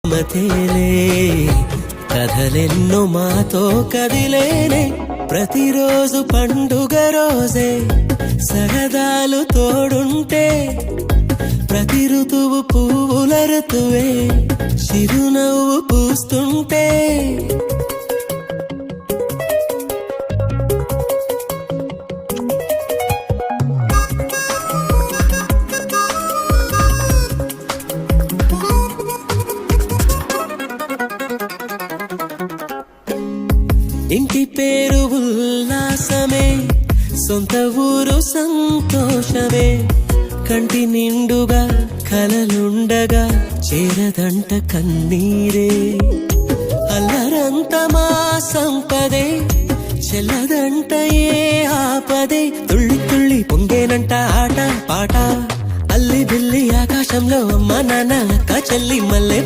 మతేలే కథలెన్నో మాతో కదిలేనే ప్రతిరోజు పండుగ రోజే సరదాలు తోడుంటే ప్రతి ఋతువు పువ్వుల ఋతువే చిరునవ్వు పూస్తుంటే ఇంటి పేరు ఉల్లాసమే సొంత ఊరు సంతోషమే కంటి నిండుగా కలలుండగా చేరదంట కన్నీరే అల్లరంత మా సంపదే చెల్లదంట ఏ ఆపదే తుళ్ళి తుళ్ళి పొంగేనంట ఆట పాట అల్లి బిల్లి ఆకాశంలో అమ్మ నాన్న అక్క చెల్లి మల్లె